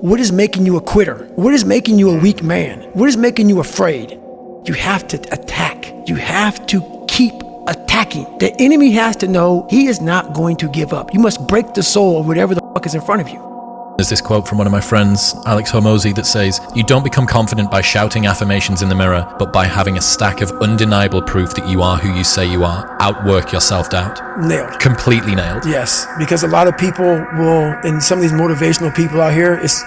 What is making you a quitter? What is making you a weak man? What is making you afraid? You have to attack. You have to keep attacking. The enemy has to know he is not going to give up. You must break the soul of whatever the fuck is in front of you. There's this quote from one of my friends, Alex Hormozy, that says, "You don't become confident by shouting affirmations in the mirror, but by having a stack of undeniable proof that you are who you say you are. Outwork your self-doubt." Nailed. Completely nailed. Yes, because a lot of people will, and some of these motivational people out here, it's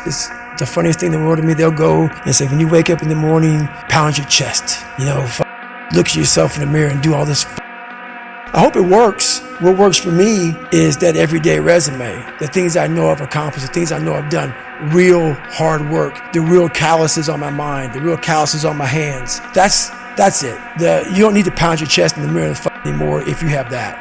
the funniest thing in the world to me. They'll go and say, when you wake up in the morning, pound your chest, look at yourself in the mirror and do all this. I hope it works. What works for me is that everyday resume, the things I know I've accomplished, the things I know I've done, real hard work, the real calluses on my mind, the real calluses on my hands. That's it. You don't need to pound your chest in the mirror anymore if you have that.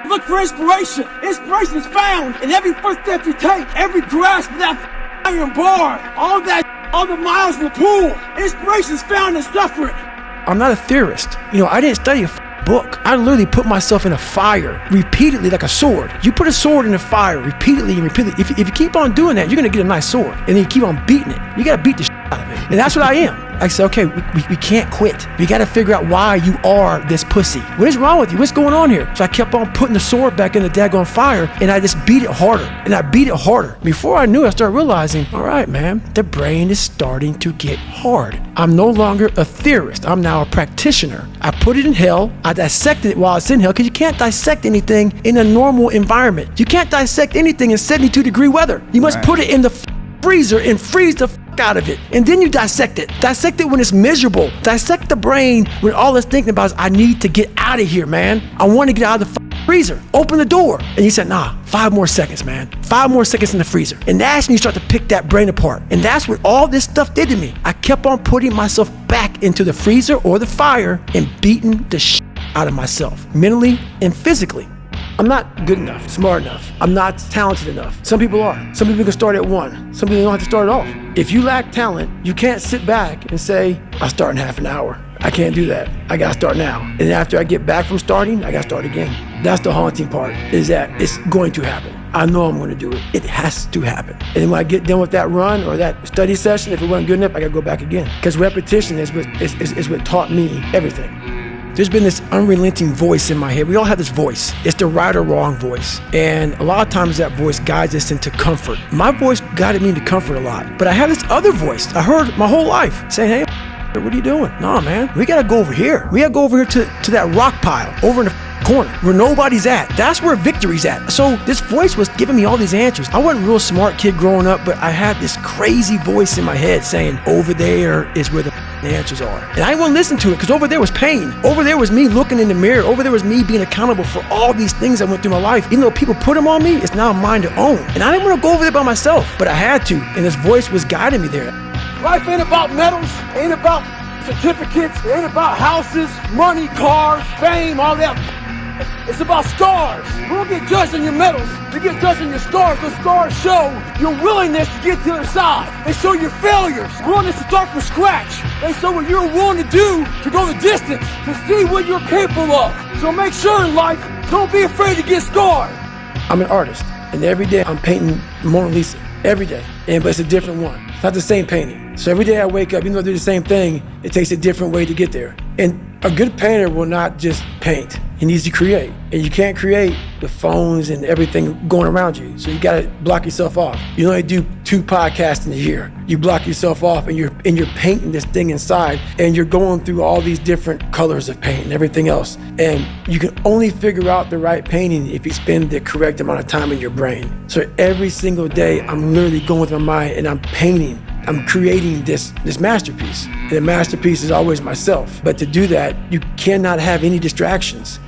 Look for inspiration. Inspiration is found in every footstep you take, every grasp of that iron bar, all the miles in the pool. Inspiration is found in suffering. I'm not a theorist. I didn't study a book. I literally put myself in a fire repeatedly like a sword. You put a sword in a fire repeatedly and repeatedly. If you keep on doing that, you're going to get a nice sword. And then you keep on beating it. You got to beat the out of it. And that's what I am. I said, okay, we can't quit. We got to figure out why you are this pussy. What is wrong with you? What's going on here? So I kept on putting the sword back in the daggone fire, and I just beat it harder. And I beat it harder. Before I knew it, I started realizing, all right, man, the brain is starting to get hard. I'm no longer a theorist. I'm now a practitioner. I put it in hell. I dissected it while it's in hell, because you can't dissect anything in a normal environment. You can't dissect anything in 72-degree weather. You must put it in the freezer and freeze the out of it, and then you dissect it. Dissect it when it's miserable. Dissect the brain when all it's thinking about is, I need to get out of here, man. I want to get out of the freezer. Open the door. And you said, nah, 5 more seconds, man. 5 more seconds in the freezer. And that's when you start to pick that brain apart. And that's what all this stuff did to me. I kept on putting myself back into the freezer or the fire and beating the shit out of myself, mentally and physically. I'm not good enough, smart enough. I'm not talented enough. Some people are. Some people can start at 1. Some people don't have to start at all. If you lack talent, you can't sit back and say, I'll start in half an hour. I can't do that. I gotta start now. And then after I get back from starting, I gotta start again. That's the haunting part, is that it's going to happen. I know I'm gonna do it. It has to happen. And then when I get done with that run or that study session, if it wasn't good enough, I gotta go back again. Because repetition is what taught me everything. There's been this unrelenting voice in my head. We all have this voice. It's the right or wrong voice. And a lot of times that voice guides us into comfort. My voice guided me into comfort a lot. But I have this other voice I heard my whole life saying, hey, what are you doing? No, man, we gotta go over here. We gotta go over here to that rock pile over in the corner where nobody's at. That's where victory's at. So this voice was giving me all these answers. I wasn't a real smart kid growing up, but I had this crazy voice in my head saying, over there is where the answers are. And I didn't want to listen to it, because over there was pain. Over there was me looking in the mirror. Over there was me being accountable for all these things that went through my life. Even though people put them on me, it's now mine to own. And I didn't want to go over there by myself, but I had to. And this voice was guiding me there. Life ain't about medals, ain't about certificates, it ain't about houses, money, cars, fame, all that. It's about scars. You don't get judged on your medals. You get judged on your scars. Those scars show your willingness to get to the other side. They show your failures, willingness to start from scratch. They show what you're willing to do to go the distance, to see what you're capable of. So make sure in life, don't be afraid to get scarred. I'm an artist, and every day I'm painting Mona Lisa. Every day. But it's a different one. It's not the same painting. So every day I wake up, even though I do the same thing, it takes a different way to get there. And a good painter will not just paint. He needs to create. And you can't create with phones and everything going around you. So you gotta block yourself off. You only do 2 podcasts in a year. You block yourself off and you're painting this thing inside, and you're going through all these different colors of paint and everything else. And you can only figure out the right painting if you spend the correct amount of time in your brain. So every single day I'm literally going with my mind and I'm painting. I'm creating this masterpiece. And the masterpiece is always myself. But to do that, you cannot have any distractions.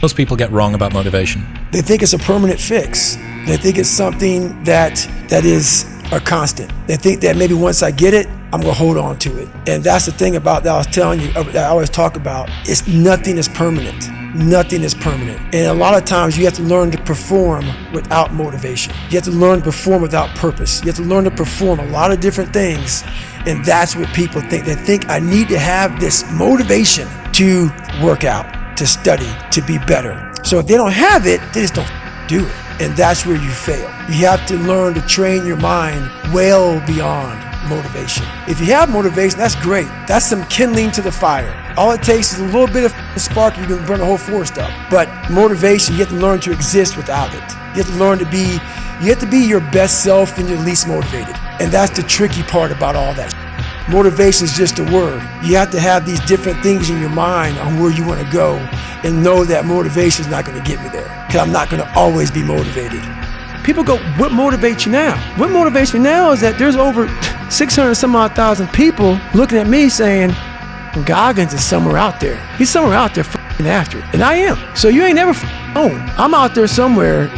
Most people get wrong about motivation. They think it's a permanent fix. They think it's something that is a constant. They think that maybe once I get it, I'm gonna hold on to it. And that's the thing about that I was telling you, that I always talk about, is nothing is permanent. Nothing is permanent. And a lot of times you have to learn to perform without motivation. You have to learn to perform without purpose. You have to learn to perform a lot of different things. And that's what people think. They think I need to have this motivation to work out, to study, to be better. So if they don't have it, they just don't do it. And that's where you fail. You have to learn to train your mind well beyond motivation. If you have motivation, that's great. That's some kindling to the fire. All it takes is a little bit of spark, you can burn the whole forest up. But motivation, you have to learn to exist without it. You have to learn to be, you have to be your best self when you're least motivated. And that's the tricky part about all that. Motivation is just a word. You have to have these different things in your mind on where you want to go and know that motivation is not going to get me there, because I'm not going to always be motivated. People go, what motivates you now? What motivates me now is that there's over 600 some odd thousand people looking at me saying, Goggins is somewhere out there. He's somewhere out there after it. And I am. So you ain't never home. I'm out there somewhere.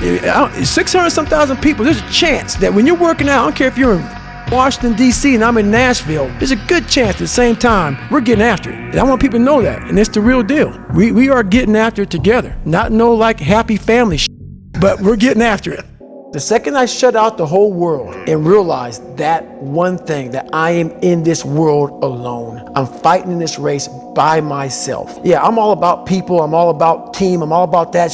600 some thousand people. There's a chance that when you're working out, I don't care if you're in Washington, D.C. and I'm in Nashville, there's a good chance at the same time we're getting after it. And I want people to know that. And it's the real deal. We are getting after it together. Not no like happy family but we're getting after it. The second I shut out the whole world and realized that one thing, that I am in this world alone. I'm fighting in this race by myself. Yeah, I'm all about people. I'm all about team. I'm all about that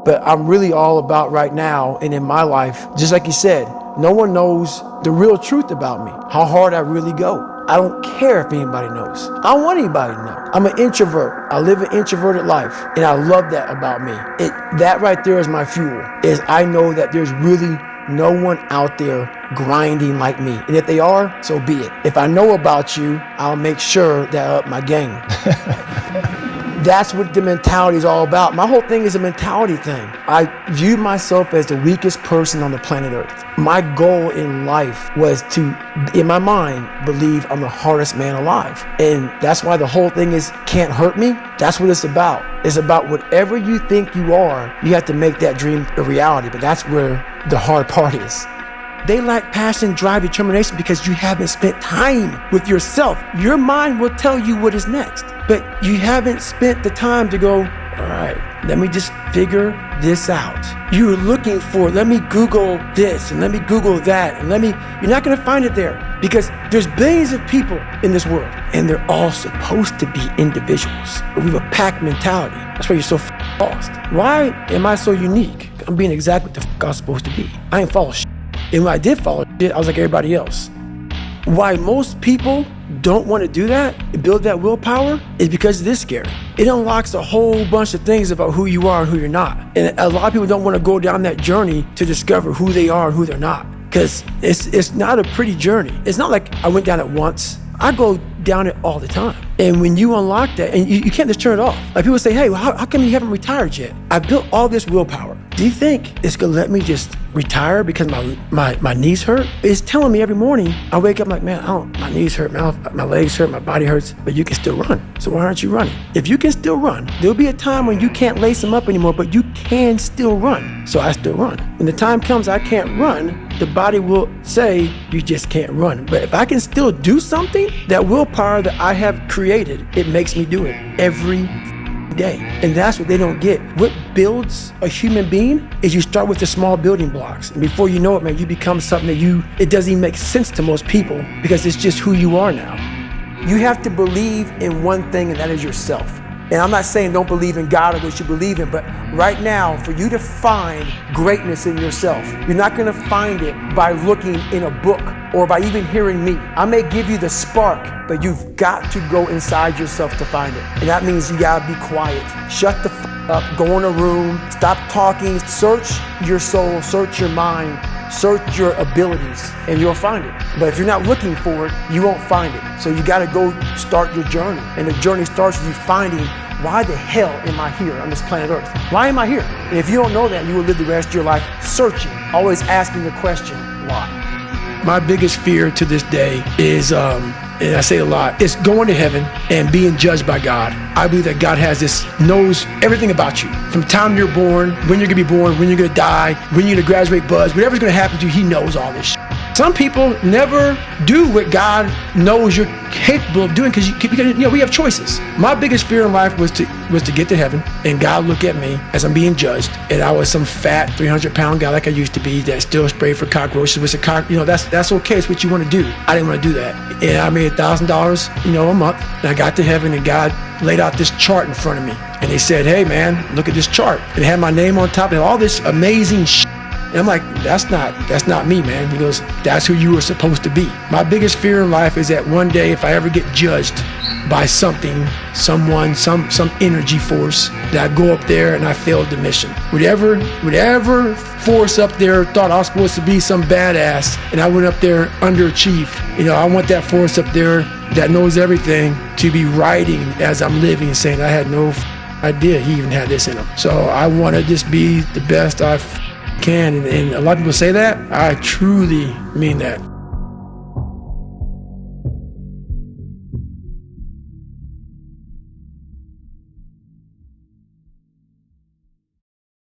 but I'm really all about right now and in my life, just like you said, no one knows the real truth about me, how hard I really go. I don't care if anybody knows. I don't want anybody to know. I'm an introvert. I live an introverted life, and I love that about me. That right there is my fuel, is I know that there's really no one out there grinding like me. And if they are, so be it. If I know about you, I'll make sure that I up my game. That's what the mentality is all about. My whole thing is a mentality thing. I view myself as the weakest person on the planet Earth. My goal in life was to, in my mind, believe I'm the hardest man alive. And that's why the whole thing is can't hurt me. That's what it's about. It's about whatever you think you are, you have to make that dream a reality. But that's where the hard part is. They lack passion, drive, determination because you haven't spent time with yourself. Your mind will tell you what is next, but you haven't spent the time to go, all right, let me just figure this out. You're looking for, let me Google this and let me Google that and you're not gonna find it there because there's billions of people in this world and they're all supposed to be individuals. We have a pack mentality. That's why you're so lost. Why am I so unique? I'm being exactly what the I was supposed to be. I ain't follow shit. And when I did follow shit, I was like everybody else. Why most people don't want to do that, build that willpower, is because it is scary. It unlocks a whole bunch of things about who you are and who you're not. And a lot of people don't want to go down that journey to discover who they are and who they're not. Because it's not a pretty journey. It's not like I went down it once. I go down it all the time. And when you unlock that, and you can't just turn it off. Like people say, hey, well, how come you haven't retired yet? I built all this willpower. Do you think it's gonna let me just retire because my knees hurt? It's telling me every morning, I wake up like, man, my knees hurt, my legs hurt, my body hurts, but you can still run. So why aren't you running? If you can still run, there'll be a time when you can't lace them up anymore, but you can still run. So I still run. When the time comes I can't run, the body will say, you just can't run. But if I can still do something, that willpower that I have created, it makes me do it every day. And that's what they don't get. What builds a human being is you start with the small building blocks. And before you know it, man, you become something that it doesn't even make sense to most people because it's just who you are now. You have to believe in one thing, and that is yourself. And I'm not saying don't believe in God or what you believe in, but right now, for you to find greatness in yourself, you're not gonna find it by looking in a book or by even hearing me. I may give you the spark, but you've got to go inside yourself to find it. And that means you gotta be quiet. Shut the up, go in a room, stop talking, search your soul, search your mind, search your abilities, and you'll find it. But if you're not looking for it, you won't find it. So you gotta go start your journey. And the journey starts with you finding, why the hell am I here on this planet Earth? Why am I here? And if you don't know that, you will live the rest of your life searching, always asking the question, why? My biggest fear to this day is, and I say a lot, it's going to heaven and being judged by God. I believe that God knows everything about you. From the time you're born, when you're gonna be born, when you're gonna die, when you're gonna graduate, buzz, whatever's gonna happen to you, He knows all this shit. Some people never do what God knows you're capable of doing because we have choices. My biggest fear in life was to get to heaven and God look at me as I'm being judged, and I was some fat 300-pound guy like I used to be that still sprayed for cockroaches with that's okay. It's what you want to do. I didn't want to do that, and I made $1,000 a month, and I got to heaven, and God laid out this chart in front of me, and they said, hey man, look at this chart. It had my name on top and all this amazing shit. And I'm like, that's not me, man. He goes, that's who you were supposed to be. My biggest fear in life is that one day if I ever get judged by something, someone, some energy force, that I go up there and I failed the mission. Whatever force up there thought I was supposed to be some badass and I went up there underachieved. I want that force up there that knows everything to be writing as I'm living and saying I had no idea he even had this in him. So I want to just be the best I can, and a lot of people say that. I truly mean that.